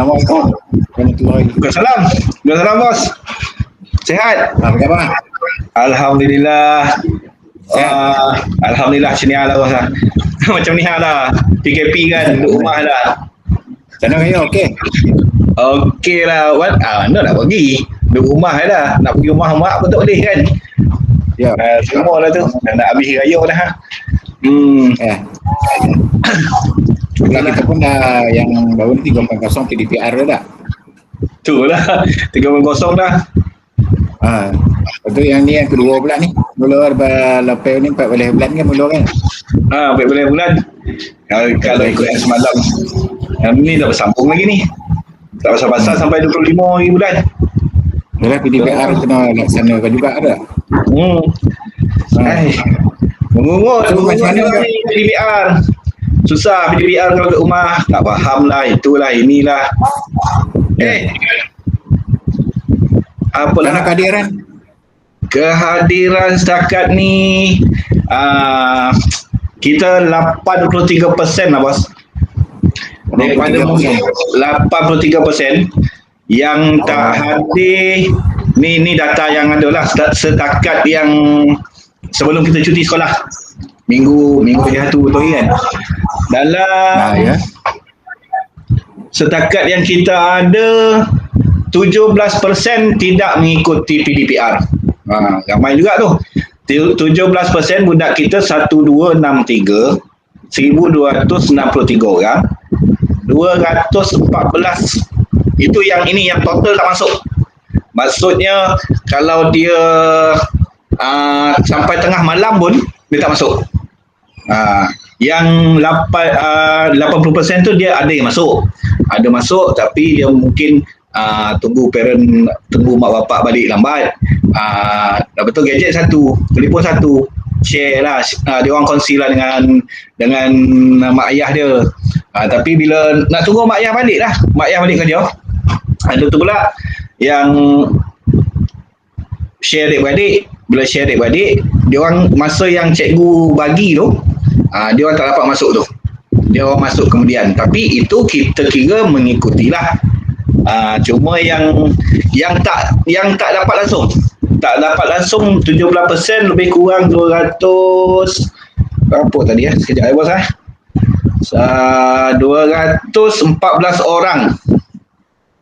Assalamualaikum warahmatullahi wabarakatuh. Waalaikumsalam bos. Sehat? Apa khabar? Alhamdulillah. Sehat? Alhamdulillah sini lah bos lah. Macam ni lah. PKP kan, duduk rumah lah. Sana raya okey? Okey lah. Mana nak pergi? Duduk rumah lah. Nak pergi rumah mak pun tak boleh kan? Ya. Semua lah tu. Nak habis raya dah. Kita pun dah yang baru ni 380 PDPR dah. Tu lah. 380 dah. Lepas tu yang ni yang kedua pula ni. Mula lepas ni 14 bulan kan mula kan? 14 bulan. Kalau ikut yang semalam. Yang ni dah bersambung lagi ni. Tak pasal-pasal sampai 25 hari bulan. Yalah PDPR kena laksanakan juga ada. Mengungut macam mana PDPR. Susah PDPR kalau kat rumah. Tak faham lah, itulah, inilah. Apalah kehadiran setakat ni kita 83% lah bos. Daripada 83% yang tak hadir ni data yang ada lah setakat yang sebelum kita cuti sekolah minggu yang tu kan dalam setakat yang kita ada 17% tidak mengikuti PDPR. Ramai juga tu. 17% budak kita 1263 1263 orang 214 itu yang ini yang total tak masuk. Maksudnya kalau dia sampai tengah malam pun dia tak masuk. Yang 80% tu dia ada yang masuk. Ada masuk tapi dia mungkin tunggu mak bapak balik lambat. Dah betul gadget satu, telefon satu, share lah, dia orang kongsi lah dengan mak ayah dia. Tapi bila nak tunggu mak ayah balik kerja, ada tu pula yang share adik-beradik. Bila share adik-beradik, dia orang masa yang cikgu bagi tu, dia orang tak dapat masuk tu. Dia orang masuk kemudian. Tapi itu kita kira mengikutilah. Cuma yang tak dapat langsung. Tak dapat langsung 17% lebih kurang 200 berapa tadi sekejap bos 214 orang.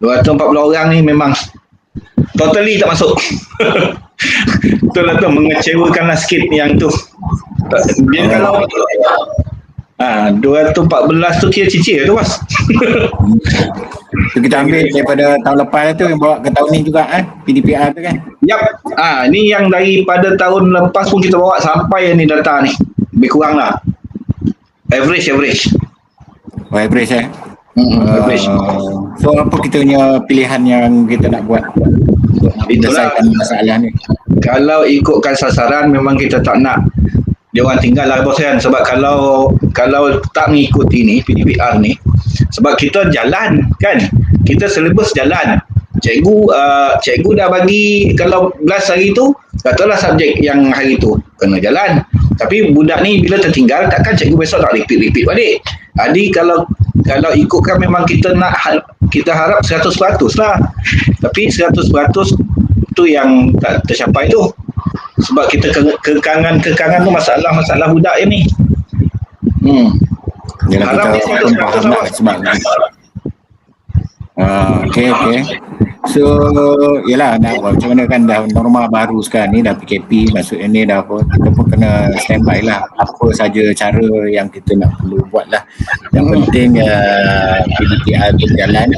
214 orang ni memang totally tak masuk. Betul lah tu, mengecewakanlah sikit yang tu. Dia kalau 214 tu kira cicir tu bos. Kita ambil daripada tahun lepas tu yang bawa ke tahun ni juga PDPR tu kan. Yap. Ni yang daripada tahun lepas pun kita bawa sampai ni data ni. Lebih kurang lah. Average. Average average. So apa kita punya pilihan yang kita nak buat untuk menyelesaikan masalah ni? Kalau ikutkan sasaran memang kita tak nak dia orang tinggal lah bos kan, sebab kalau tak mengikuti ni PDPR ni, sebab kita jalan kan, kita silibus jalan, cikgu dah bagi kalau belas hari tu katalah subjek yang hari tu kena jalan, tapi budak ni bila tertinggal takkan cikgu besok tak repeat balik. Jadi kalau ikutkan memang kita harap 100% lah, tapi 100% tu yang tak tercapai tu. Sebab kita kekangan tu masalah budak ni. Harap ni 100% sebab okey. So yalah, macam mana kan dah norma baru sekarang ni, dah PKP, maksudnya ni dah apa, kita pun kena standby lah apa saja cara yang kita nak perlu buat lah. Yang penting PDPR berjalan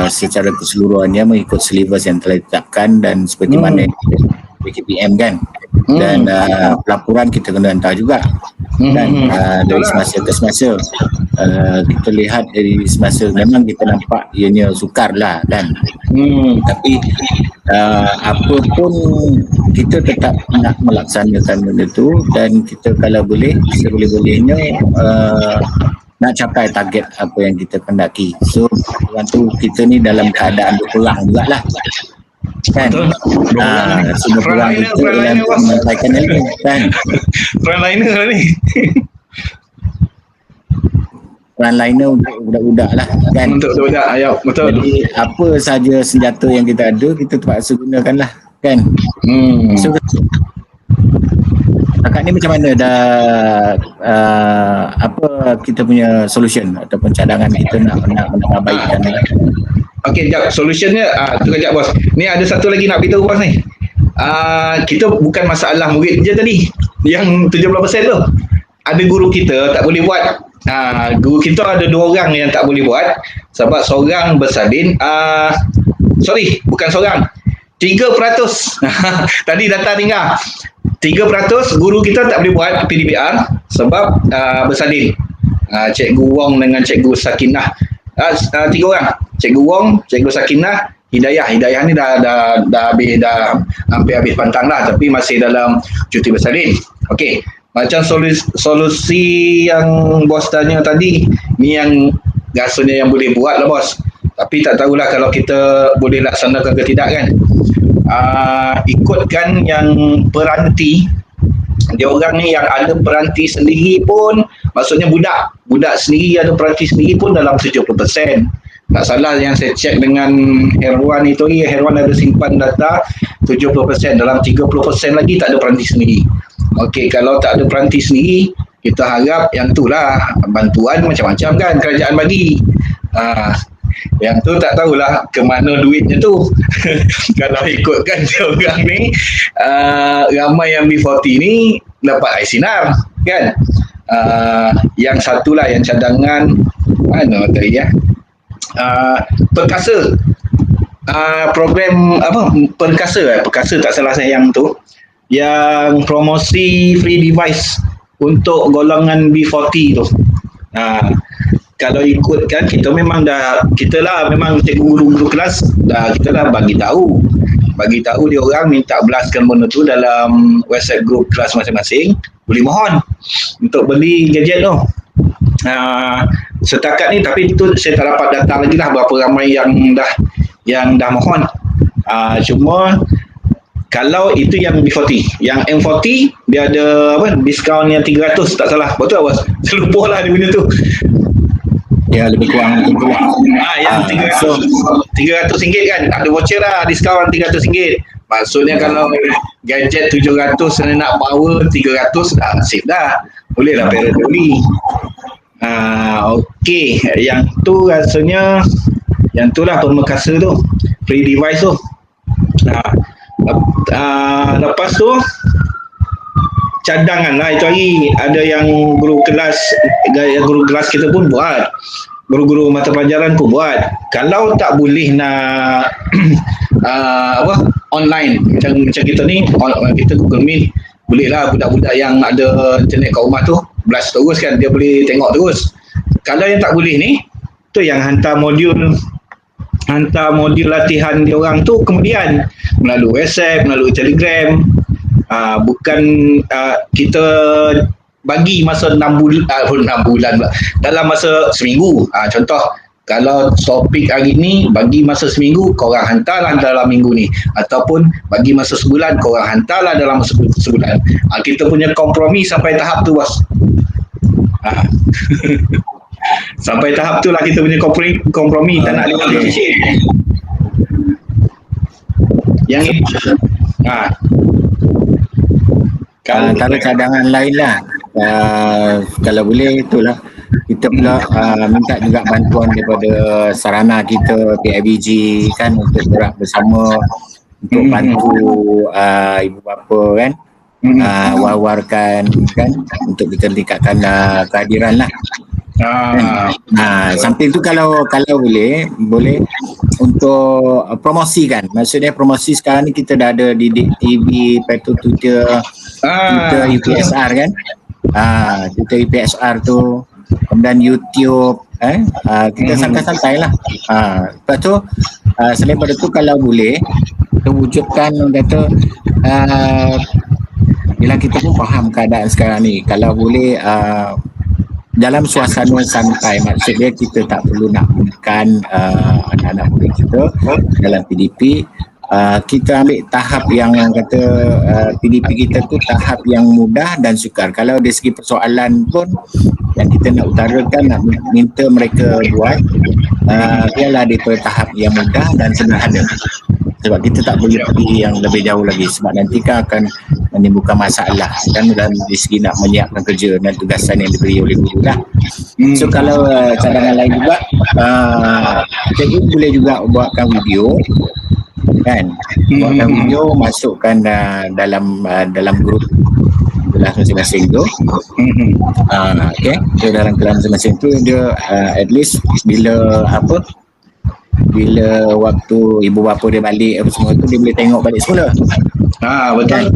secara keseluruhannya mengikut silibus yang telah ditetapkan dan seperti mana PKPM kan. Dan pelaporan kita kena hantar juga dan dari semasa ke semasa kita lihat dari semasa memang kita nampak ianya sukar lah kan, tapi apa pun kita tetap nak melaksanakan benda tu, dan kita kalau boleh seboleh-bolehnya nak capai target apa yang kita kendaki. So waktu kita ni dalam keadaan berperang jugalah kan. Semua perang itu dalam menyampaikan ilmu kan. Frontliner ni. frontliner untuk budak-budak lah kan. Untuk budak, ya betul. Jadi apa saja senjata yang kita ada, kita terpaksa gunakan lah kan. So setakat ni macam mana dah apa kita punya solution ataupun cadangan kita nak baikkan ni? Okey, jap, solutionnya tunggu jap bos. Ni ada satu lagi nak beritahu bos ni. Kita bukan masalah murid je tadi. Yang 70% tu. Ada guru kita tak boleh buat. Guru kita ada 2 orang yang tak boleh buat sebab seorang bersalin. Sorry, bukan seorang. 3%. Tadi data tinggal. 3% guru kita tak boleh buat PDPR sebab bersalin. Cikgu Wong dengan Cikgu Sakinah. 3 orang. Cikgu Wong, Cikgu Sakinah, Hidayah ni dah habis, dah hampir habis pantang lah, tapi masih dalam cuti bersalin. Okey, macam solusi yang bos tanya tadi, ni yang rasanya yang boleh buat lah bos. Tapi tak tahulah kalau kita boleh laksanakan ke tidak kan. Ikutkan yang peranti, dia orang ni yang ada peranti sendiri pun, maksudnya budak sendiri ada peranti sendiri pun dalam 70%. Tak salah yang saya cek dengan Herwan itu, Herwan ada simpan data 70%, dalam 30% lagi tak ada peranti sendiri. Okey, kalau tak ada peranti sendiri, kita harap yang tu lah, bantuan macam-macam kan kerajaan bagi. Yang tu tak tahulah ke mana duitnya tu. Kalau ikutkan dia orang ni, ramai yang B40 ni dapat air sinar kan. Yang satulah yang cadangan mana tadi ya, perkasa, program apa, perkasa tak salah saya yang tu, yang promosi free device untuk golongan B40 tu. Kalau ikutkan, kita memang memang cikgu guru-guru kelas kita dah bagi tahu dia orang minta belaskan benda tu dalam WhatsApp group kelas masing-masing, boleh mohon untuk beli gadget tu. Setakat ni, tapi itu saya tak dapat data lagi lah berapa ramai yang dah mohon. Cuma kalau itu yang B40, yang M40 dia ada apa, diskaun yang 300 tak salah, betul bos? Saya lupa lah dia benda tu. Ya, lebih kurang itu lah. Yang 300 ringgit kan, ada voucher lah, diskaun 300 ringgit. Maksudnya kalau gadget 700 nak power 300 dah save dah, boleh lah parent beli. Okey, yang tu rasanya yang tu lah pemerkasa tu, free device tu. Lepas tu cadangan lah itu hari, ada yang guru kelas kita pun buat, guru-guru mata pelajaran pun buat. Kalau tak boleh nak online macam kita ni, kita Google Meet, boleh lah budak-budak yang ada internet kat rumah tu blast terus kan, dia boleh tengok terus. Kalau yang tak boleh ni, tu yang hantar modul latihan dia orang tu kemudian melalui WhatsApp, melalui Telegram. Bukan kita bagi masa 6 bulan pula, dalam masa seminggu. Contoh, kalau topik hari ni bagi masa seminggu, korang hantarlah dalam minggu ni, ataupun bagi masa sebulan, korang hantarlah dalam sebulan. Kita punya kompromi sampai tahap tu bos. Sampai tahap tu lah kita punya kompromi, tak nak ada cicit. Yang ini antara cadangan lain lah, kalau boleh itulah kita pula minta juga bantuan daripada sarana kita PIBG kan, untuk gerak bersama untuk bantu ibu bapa kan, war-warkan kan, untuk kita tingkatkan kehadiran lah. Samping tu kalau boleh untuk promosi kan, maksudnya promosi sekarang ni kita dah ada Didik TV, Petro Twitter, Twitter UPSR kan, Twitter UPSR tu, kemudian YouTube kita santai-santai lah. Lepas tu selain pada tu, kalau boleh kita wujudkan kata bila kita pun faham keadaan sekarang ni, kalau boleh dalam suasana santai, maksudnya kita tak perlu nak menekan anak-anak murid kita dalam PDP, kita ambil tahap yang kata PDP kita tu tahap yang mudah dan sukar. Kalau dari segi persoalan pun yang kita nak utarakan, nak minta mereka buat, biarlah daripada tahap yang mudah dan sederhana. Sebab kita tak boleh pergi yang lebih jauh lagi, sebab nanti kan akan menimbulkan masalah kan dalam segi nak menyiapkan kerja dan tugasan yang diberi oleh guru lah. So kalau cadangan lain juga, cikgu boleh juga buatkan video kan, buatkan video, masukkan dalam grup kelas masing-masing tu. Okay, so dalam kelas masing-masing tu dia at least bila waktu ibu bapa dia balik apa semua tu, dia boleh tengok balik semula. Betul.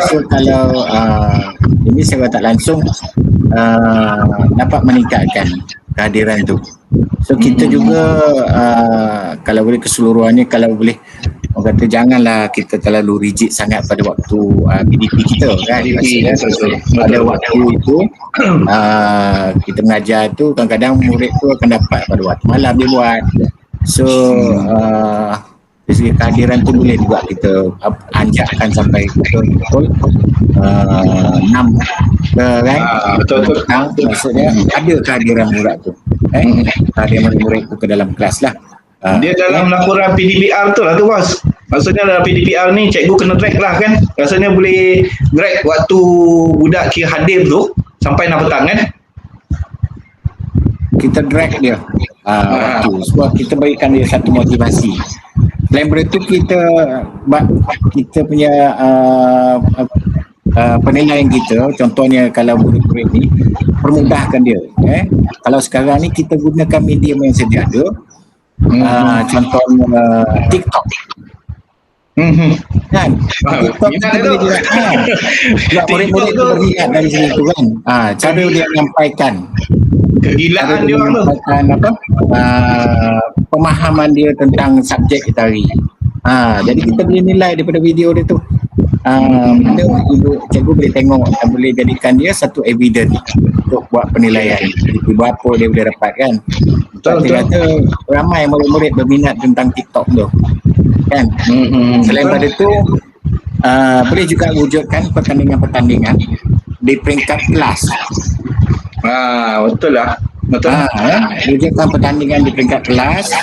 So kalau ini secara tak langsung dapat meningkatkan kehadiran tu. So kita juga kalau boleh keseluruhannya, kalau boleh orang kata janganlah kita terlalu rigid sangat pada waktu PDP kita kan. Pada waktu itu kita mengajar tu kadang-kadang murid tu akan dapat pada waktu malam dia buat. So dari segi kehadiran tu boleh juga kita anjakkan sampai betul-betul 6 kan. Betul. Maksudnya ada kehadiran murid tu. Kehadiran murid tu ke dalam kelas lah. Dia dalam laporan PDPR tu lah tu bos. Maksudnya dalam PDPR ni cikgu kena track lah kan. Rasanya boleh drag waktu budak kira hadir tu sampai 6 petang kan. Kita drag dia waktu sebab kita berikan dia satu motivasi. Selain daripada tu kita punya penilaian kita, contohnya kalau murid-murid ni permudahkan dia. Kalau sekarang ni kita gunakan medium yang sedia ada, contohnya TikTok. Kan? TikTok kita boleh juga murid-murid tu berminat dari situ kan. Cara dia menyampaikan kegilaan dia orang tu, pemahaman dia tentang subjek kita hari. Jadi kita boleh nilai daripada video dia tu. Cikgu boleh tengok dan boleh jadikan dia satu evidence untuk buat penilaian. Berapa dia boleh dapat kan. Ternyata ramai murid-murid berminat tentang TikTok tu kan. Selain daripada tu boleh juga wujudkan pertandingan-pertandingan di peringkat kelas. Betul lah. Wujudkan pertandingan di peringkat kelas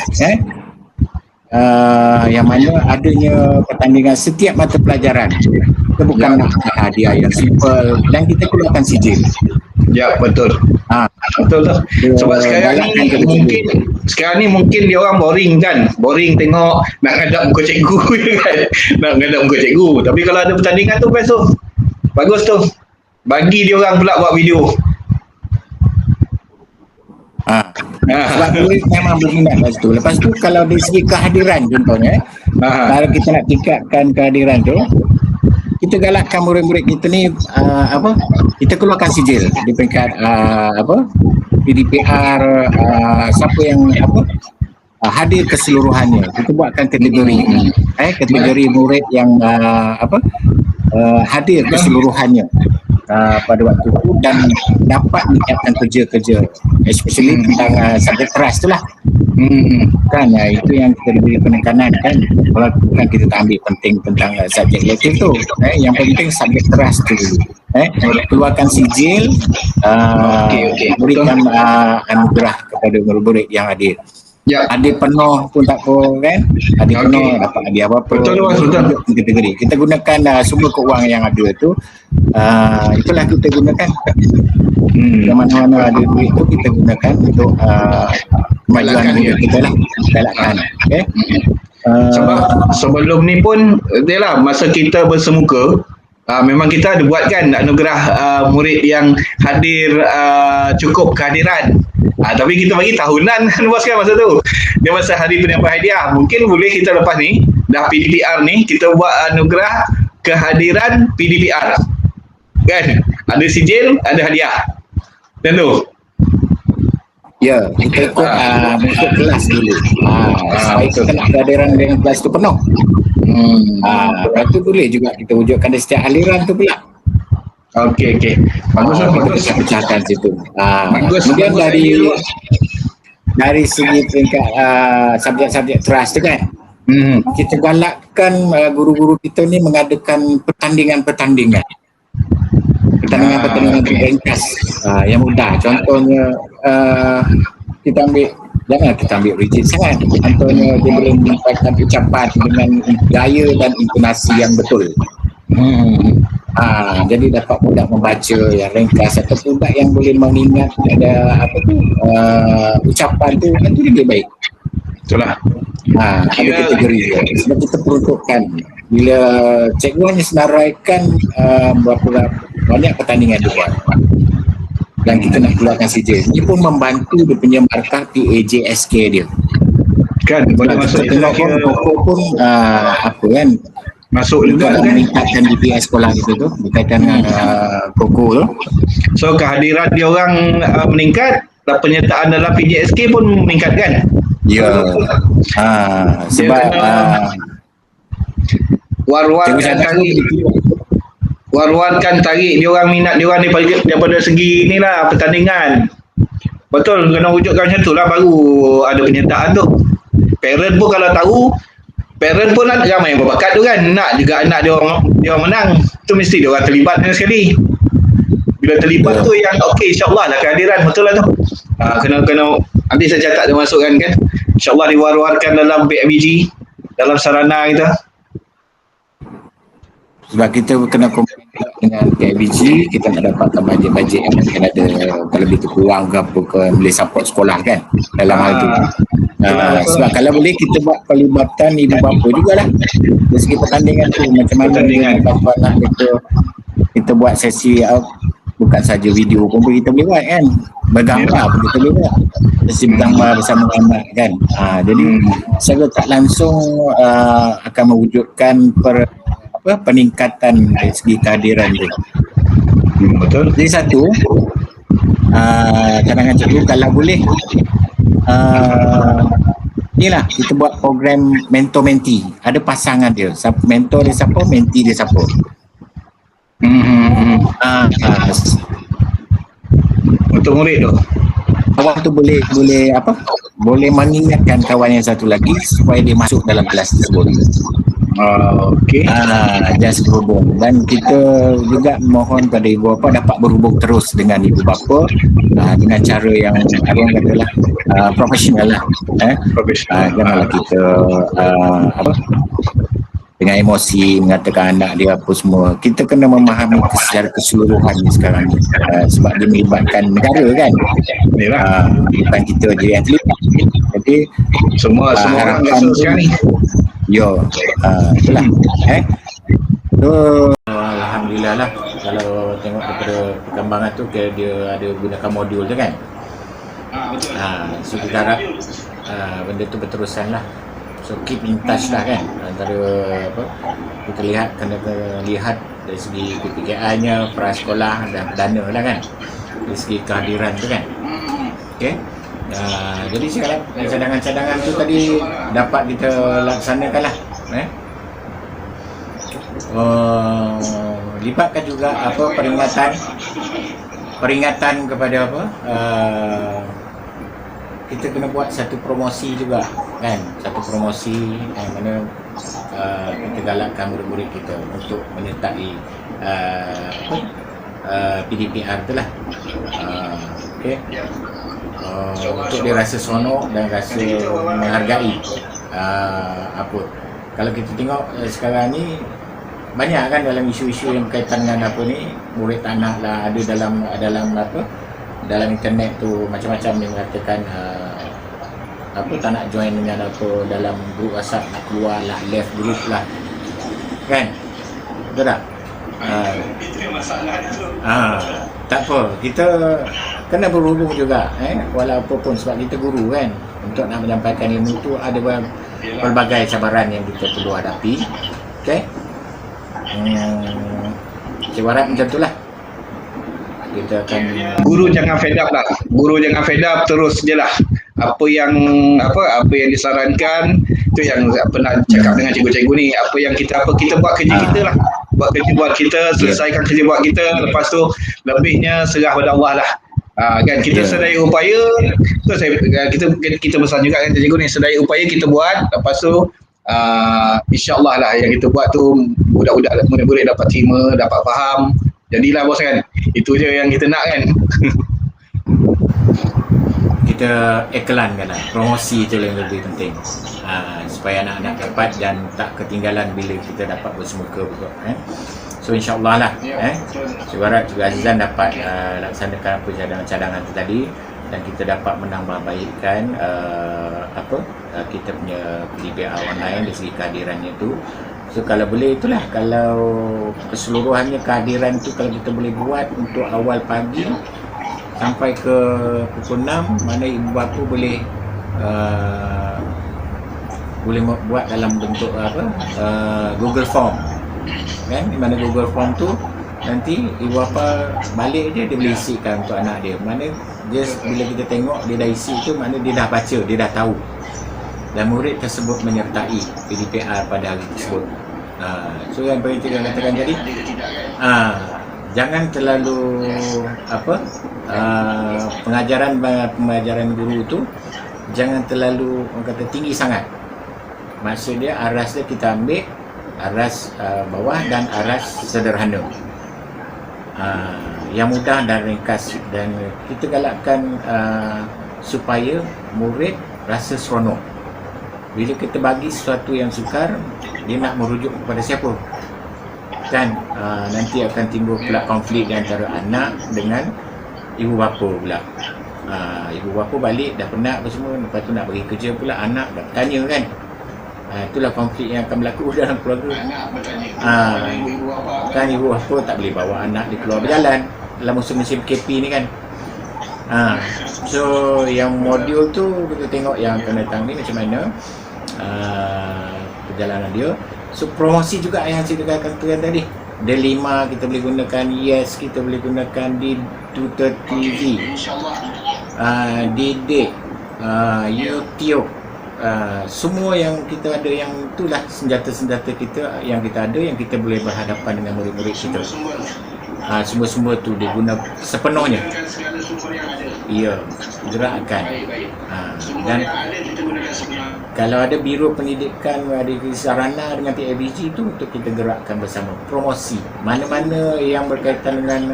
yang mana adanya pertandingan setiap mata pelajaran. Kita bukan nak hadiah yang simple dan kita keluarkan sijil. Ya, betul. Betul tu. Sebab sekarang ni mungkin dia orang boring kan. Boring tengok nak ngadap muka cikgu kan. Nak ngadap muka cikgu. Tapi kalau ada pertandingan tu best tu. Bagus tu. Bagi dia orang pula buat video. Sebab murid memang berminat kat situ. Lepas tu kalau dari segi kehadiran contohnya, kalau kita nak tingkatkan kehadiran tu, kita galakkan murid-murid kita ni kita keluarkan sijil di peringkat PDPR, siapa yang hadir keseluruhannya. Kita buatkan kategori kategori murid yang hadir keseluruhannya pada waktu itu dan dapat menyiapkan kerja-kerja, especially tentang subjek keras tu lah. Kan itu yang kita diberi penekanan kan. Kalau kan kita tak ambil penting tentang subjek lektif tu, yang penting subjek keras tu keluarkan sijil, berikan anugerah kepada murid-murid yang hadir. Hadir penuh pun tak apa kan, hadir penuh dapat hadiah apa-apa. Betul. Kategori kita gunakan sumber keuangan yang ada tu, itulah kita gunakan. Mana-mana ada duit tu kita gunakan untuk kemajuan kita lah, galakkan. Sebab sebelum ni pun lah masa kita bersemuka, memang kita ada buat kan anugerah murid yang hadir cukup kehadiran. Tapi kita bagi tahunan bos kan masa tu. Dia masa hari penyampaian hadiah. Mungkin boleh kita lepas ni dah PDPR ni kita buat anugerah kehadiran PDPR. Kan? Ada sijil, ada hadiah. Dan tu. Ya, kita ikut bentuk kelas dulu. Supaya kita nak kehadiran dengan kelas tu penuh. Lepas tu boleh juga kita wujudkan di setiap aliran tu pula. Okey. Bagus. Pecahkan situ. Bagus. Kemudian dari segi peringkat subjek-subjek trust tu kan. kita galakkan guru-guru kita ni mengadakan pertandingan-pertandingan ringkas yang mudah. Contohnya kita ambil rigid sangat. Contohnya dia boleh menyampaikan ucapan dengan gaya dan intonasi yang betul. Jadi dapat mudah membaca yang ringkas, atau budak yang boleh mengingat ada ucapan tu, itu lebih baik. Itulah. Ada kategori dia. Sebab kita peruntukkan bila cikgu hanya senaraikan berapa banyak pertandingan dia buat, dan kita nak keluarkan saja. Ini pun membantu dia punya markah PAJSK dia. Kan boleh masuk pun apa kan, masuk juga kan, meningkatkan DPS sekolah kita tu berkaitan dengan Koko tu. So kehadiran dia orang meningkat, dan penyertaan dalam PJSK pun meningkat kan. Ya. Sebab war-warkan tarik dia orang, minat dia orang daripada segi inilah pertandingan. Betul, kena wujudkan macam tu lah, baru ada penyertaan tu. Parent pun kalau tahu, parent pun nak ramai yang berbakat tu kan, nak juga anak dia orang menang, tu mesti dia orang terlibat sekali. Bila terlibat tu yang okey, insyaAllah lah kehadiran, betul lah tu. Kena nanti saya catat dia masukkan kan, insyaAllah diwar-warkan dalam PMBG, dalam sarana kita. Sebab kita kena komunikasi dengan PMBG, kita nak dapatkan bajet-bajet yang mungkin ada, kalau lebih kurang ke apa ke, boleh support sekolah kan dalam hal tu. Sebab kalau boleh kita buat pelibatan ibu bapa jugalah dari segi pertandingan tu, macam mana bapa nak kita buat sesi bukan saja video pun kita boleh buat kan, bergambar pun kita boleh buat, sesi bergambar bersama anak kan. Jadi secara tak langsung akan mewujudkan peningkatan dari segi kehadiran tu. Betul. Jadi satu, cadangan cikgu kalau boleh inilah kita buat program mentor-mentee, ada pasangan dia, mentor dia siapa, mentee dia siapa. Untuk murid tu kawan tu boleh mengingatkan kawan yang satu lagi supaya dia masuk dalam kelas tersebut. Okey. Just berhubung, dan kita juga mohon pada ibu bapa dapat berhubung terus dengan ibu bapa dengan cara yang orang katalah profesional lah. Janganlah kita dengan emosi mengatakan anak dia apa semua. Kita kena memahami secara keseluruhan ni sekarang ni, sebab dia melibatkan negara kan. Bukan kita je yang terlibat. Jadi semua orang biasa sekarang ni. Itulah. Alhamdulillah lah kalau tengok daripada perkembangan tu, dia ada gunakan modul tu kan. So kita harap benda tu berterusan lah. So keep in touch lah kan, antara kita kena lihat dari segi PPKI-nya, prasekolah dan dana lah kan, dari segi kehadiran tu kan. Okay. Jadi sekarang cadangan-cadangan tu tadi dapat kita laksanakan lah. Libatkan juga peringatan kepada kita kena buat satu promosi juga kan, satu promosi yang mana kita galakkan murid-murid kita untuk menyertai PDPR tu lah. Okay. Untuk dia rasa seronok dan rasa menghargai. Kalau kita tengok sekarang ni banyak kan dalam isu-isu yang berkaitan dengan murid tak nak lah ada dalam internet tu macam-macam yang mengatakan tak nak join dengan dalam grup WhatsApp, nak keluar lah, left group lah kan, betul tak? Itu masalah tu. Tak apa, kita kena berhubung juga walaupun pun sebab kita guru kan, untuk nak menyampaikan ilmu tu ada pelbagai cabaran yang kita perlu hadapi. Okay. Saya harap macam tu lah. Kita akan guru jangan fed up lah. Guru jangan fed up, terus je lah. Apa yang disarankan tu yang pernah cakap dengan cikgu-cikgu ni, apa yang kita buat kerja kita lah. Buat kerja buat kita, selesaikan kerja buat kita, lepas tu lebihnya serah pada Allah lah. Kan kita sedaya upaya tu kita pesan juga kan cikgu ni, sedaya upaya kita buat, lepas tu InsyaAllah lah yang kita buat tu budak-budak murid-murid dapat terima, dapat faham. Jadilah bos kan. Itu je yang kita nak kan. Kita iklankan lah, promosi tu yang lebih penting, supaya anak-anak dapat dan tak ketinggalan bila kita dapat bersemuka betul. So insyaAllah lah, saya harap juga Azizan dapat laksanakan apa cadangan tu tadi, dan kita dapat menambahbaikkan kita punya PDPR online dari segi kehadirannya tu. So kalau boleh itulah, kalau keseluruhannya kehadiran tu kalau kita boleh buat untuk awal pagi sampai ke pukul 6, mana ibu bapa boleh buat dalam bentuk Google Form kan, di mana Google Form tu nanti ibu bapa balik je dia boleh isikan untuk anak dia, mana just bila kita tengok dia dah isi tu, mana dia dah baca, dia dah tahu, dan murid tersebut menyertai PDPR pada hari tersebut. So yang paling saya katakan tadi, jangan terlalu pengajaran guru tu jangan terlalu orang kata tinggi sangat. Maksud dia aras dia kita ambil aras bawah dan aras sederhana, yang mudah dan ringkas, dan kita galakkan supaya murid rasa seronok. Bila kita bagi sesuatu yang sukar, dia nak merujuk kepada siapa kan, nanti akan timbul pula konflik antara anak dengan ibu bapa pula. Ibu bapa balik dah penat apa semua, lepas tu nak pergi kerja pula, anak dah bertanya kan. Itulah konflik yang akan berlaku dalam keluarga. Kan ibu bapa tak boleh bawa anak dia keluar berjalan dalam musim-musim PKP ni kan. So yang modul tu kita tengok yang akan datang ni macam mana perjalanan dia. So promosi juga yang saya katakan tadi, D5 kita boleh gunakan, Yes kita boleh gunakan, di Tutor TV, Didik, YouTube, semua yang kita ada, yang itulah senjata-senjata kita yang kita ada, yang kita boleh berhadapan dengan murid-murid kita. Semua tu diguna sepenuhnya. Ya, gerakkan. Dan kalau ada biro pendidikan, ada sarana dengan PABG tu, untuk kita gerakkan bersama. Promosi mana-mana yang berkaitan dengan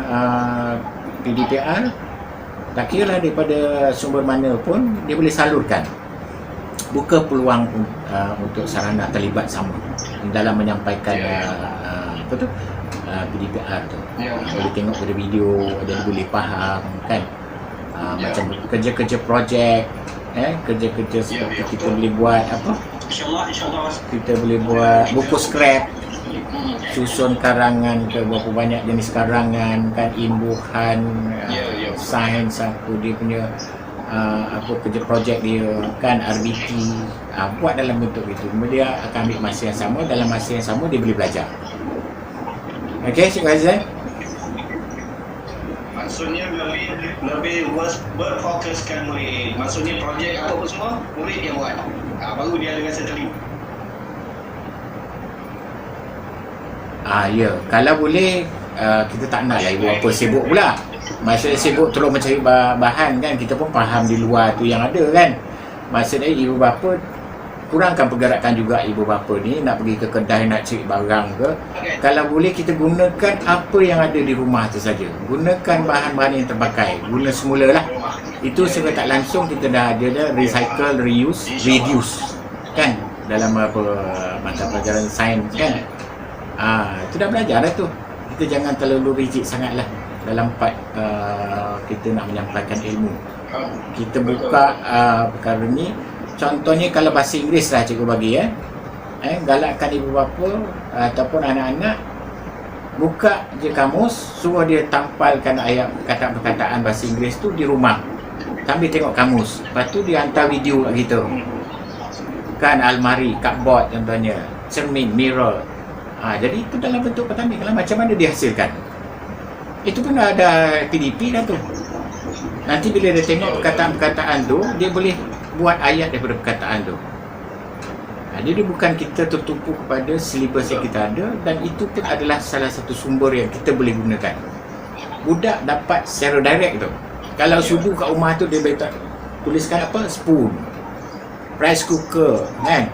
PDPR, tak kira lah daripada sumber mana pun, dia boleh salurkan. Buka peluang untuk sarana terlibat sama dalam menyampaikan PDPR tu. Boleh tengok pada video, dia boleh faham kan. Macam kerja-kerja projek, kerja-kerja seperti kita boleh buat kita boleh buat buku scrap, susun karangan ke berapa banyak jenis karangan kan, imbuhan sains, apa dia punya kerja projek dia kan, RBT, buat dalam bentuk itu. Kemudian dia akan ambil masa yang sama, dalam masa yang sama dia boleh belajar. Okey, Cik Azizan. Maksudnya lebih berfokuskan murid. Maksudnya projek apa pun semua murid yang buat. Baru dia ada rasa terlibat. Ya, kalau boleh kita tak nak lah ibu bapa sibuk pula. Maksudnya sibuk tolong mencari bahan kan, kita pun faham di luar tu yang ada kan. Maksudnya ibu bapa kurangkan pergerakan juga, ibu bapa ni nak pergi ke kedai nak cari barang ke. Kalau boleh kita gunakan apa yang ada di rumah tu saja. Gunakan bahan-bahan yang terpakai, guna semula lah. Itu secara tak langsung kita dah ada recycle, reuse, reduce kan, dalam mata pelajaran sains kan. Itu dah belajar dah tu. Kita jangan terlalu rigid sangat lah dalam part kita nak menyampaikan ilmu. Kita buka perkara ni. Contohnya kalau bahasa Inggeris lah cikgu bagi galakkan ibu bapa ataupun anak-anak buka je kamus, suruh dia tampalkan ayat perkataan bahasa Inggeris tu di rumah sambil tengok kamus. Lepas tu dia hantar video kat kita kan, almari, cupboard contohnya, cermin, mirror. Jadi itu dalam bentuk pertandingan, macam mana dihasilkan. Itu pun ada PDP dah tu. Nanti bila dia tengok perkataan-perkataan tu, dia boleh buat ayat daripada perkataan tu. Jadi bukan kita tertumpu kepada silibus yang kita ada, dan itu pun adalah salah satu sumber yang kita boleh gunakan. Budak dapat secara direct tu. Kalau subuh kat rumah tu dia tuliskan apa? Spoon, rice cooker kan,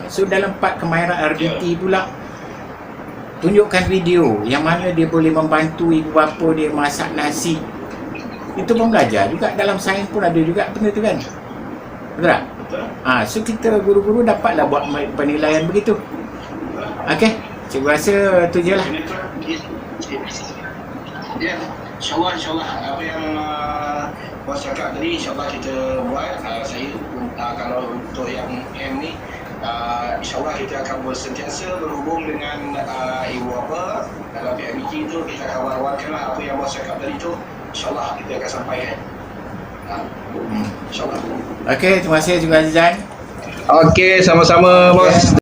So dalam part kemahiran RBT pula, tunjukkan video yang mana dia boleh membantu ibu bapa dia masak nasi. Itu pun belajar juga, dalam sains pun ada juga benda tu kan. Betul tak? So kita guru-guru dapatlah buat penilaian begitu. Okey, cikgu rasa tu je lah. Ya, insyaAllah apa yang bos cakap tadi insyaAllah kita buat. Saya kalau untuk yang M ni insyaAllah kita akan sentiasa berhubung dengan ibu bapa dalam PMIK tu. Kita akan war-warkanlah apa yang bos cakap tadi tu. InsyaAllah kita akan sampaikan. InsyaAllah. Okey, terima kasih Cikgu Azizan. Okey, sama-sama bos.